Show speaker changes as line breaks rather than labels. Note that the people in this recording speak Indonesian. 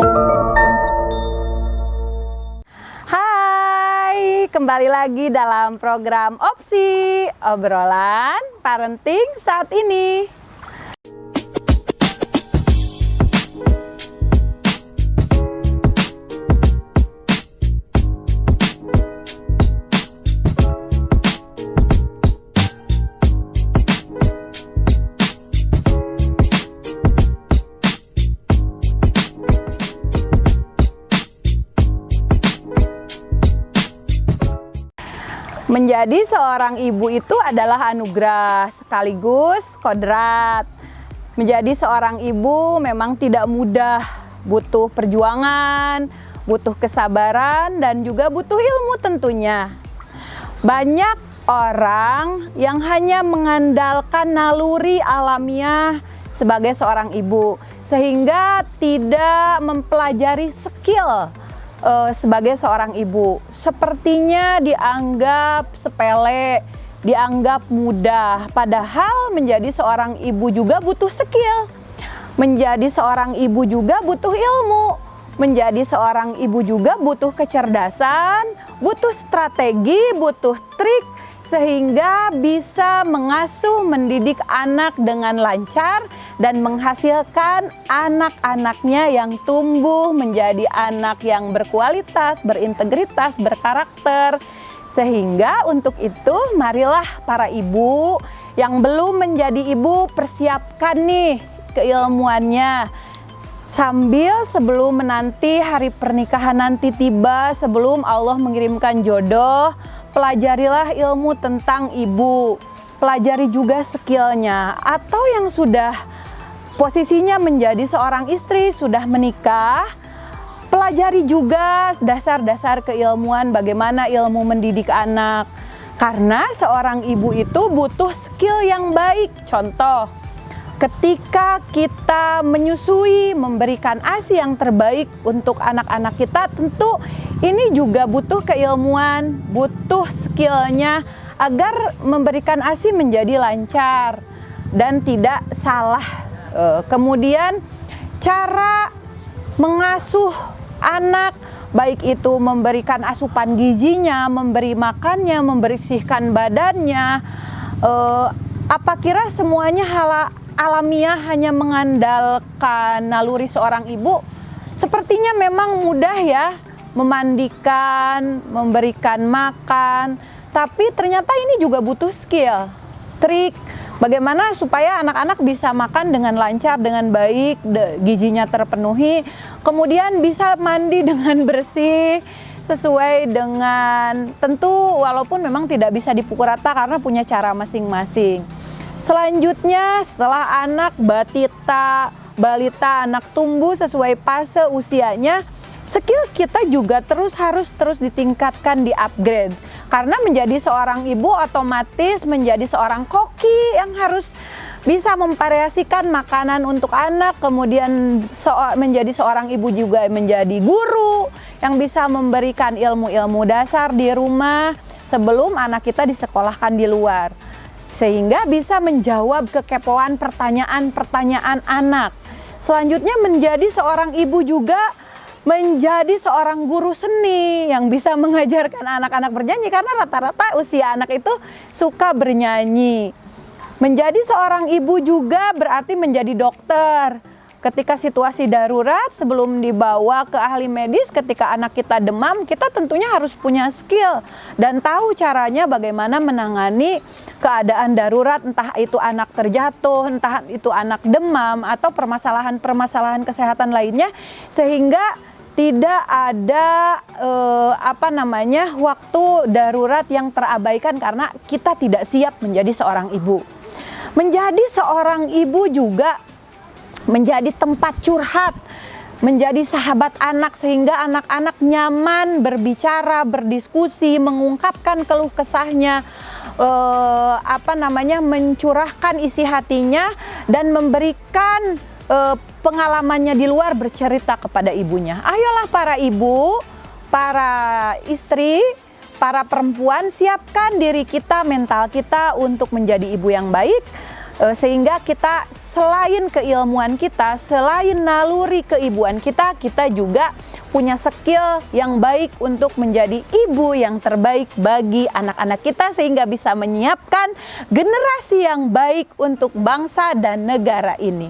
Hai, kembali lagi dalam program Opsi, obrolan parenting saat ini. Menjadi seorang ibu itu adalah anugerah sekaligus kodrat. Menjadi seorang ibu memang tidak mudah, butuh perjuangan, butuh kesabaran, dan juga butuh ilmu tentunya. Banyak orang yang hanya mengandalkan naluri alamiah sebagai seorang ibu, sehingga tidak mempelajari skill sebagai seorang ibu. Sepertinya dianggap sepele, dianggap mudah. Padahal menjadi seorang ibu juga butuh skill. Menjadi seorang ibu juga butuh ilmu. Menjadi seorang ibu juga butuh kecerdasan, butuh strategi, butuh trik, sehingga bisa mengasuh, mendidik anak dengan lancar dan menghasilkan anak-anaknya yang tumbuh menjadi anak yang berkualitas, berintegritas, berkarakter. Sehingga untuk itu marilah para ibu yang belum menjadi ibu persiapkan nih keilmuannya. Sebelum menanti hari pernikahan nanti tiba, sebelum Allah mengirimkan jodoh, pelajarilah ilmu tentang ibu, pelajari juga skillnya. Atau yang sudah posisinya menjadi seorang istri, sudah menikah, pelajari juga dasar-dasar keilmuan bagaimana ilmu mendidik anak. Karena seorang ibu itu butuh skill yang baik. Contoh, ketika kita menyusui, memberikan ASI yang terbaik untuk anak-anak kita, tentu ini juga butuh keilmuan, butuh skillnya agar memberikan ASI menjadi lancar dan tidak salah. Kemudian cara mengasuh anak, baik itu memberikan asupan gizinya, memberi makannya, membersihkan badannya, apa kira semuanya alamiah hanya mengandalkan naluri seorang ibu? Sepertinya memang mudah ya, memandikan, memberikan makan, tapi ternyata ini juga butuh skill, trik, bagaimana supaya anak-anak bisa makan dengan lancar, dengan baik, gizinya terpenuhi, kemudian bisa mandi dengan bersih, sesuai dengan, tentu walaupun memang tidak bisa dipukul rata karena punya cara masing-masing. Selanjutnya setelah anak balita, anak tumbuh sesuai fase usianya, skill kita juga harus terus ditingkatkan, di-upgrade. Karena menjadi seorang ibu otomatis menjadi seorang koki yang harus bisa memvariasikan makanan untuk anak, kemudian menjadi seorang ibu juga menjadi guru yang bisa memberikan ilmu-ilmu dasar di rumah sebelum anak kita disekolahkan di luar. Sehingga bisa menjawab kekepoan pertanyaan-pertanyaan anak. Selanjutnya menjadi seorang ibu juga menjadi seorang guru seni yang bisa mengajarkan anak-anak bernyanyi, karena rata-rata usia anak itu suka bernyanyi. Menjadi seorang ibu juga berarti menjadi dokter. Ketika situasi darurat, sebelum dibawa ke ahli medis, ketika anak kita demam, kita tentunya harus punya skill dan tahu caranya bagaimana menangani keadaan darurat, entah itu anak terjatuh, entah itu anak demam, atau permasalahan-permasalahan kesehatan lainnya, sehingga tidak ada waktu darurat yang terabaikan karena kita tidak siap menjadi seorang ibu. Menjadi seorang ibu juga menjadi tempat curhat, menjadi sahabat anak, sehingga anak-anak nyaman berbicara, berdiskusi, mengungkapkan keluh kesahnya, mencurahkan isi hatinya dan memberikan pengalamannya di luar, bercerita kepada ibunya. Ayolah para ibu, para istri, para perempuan, siapkan diri kita, mental kita untuk menjadi ibu yang baik. Sehingga kita selain keilmuan kita, selain naluri keibuan kita, kita juga punya skill yang baik untuk menjadi ibu yang terbaik bagi anak-anak kita, sehingga bisa menyiapkan generasi yang baik untuk bangsa dan negara ini.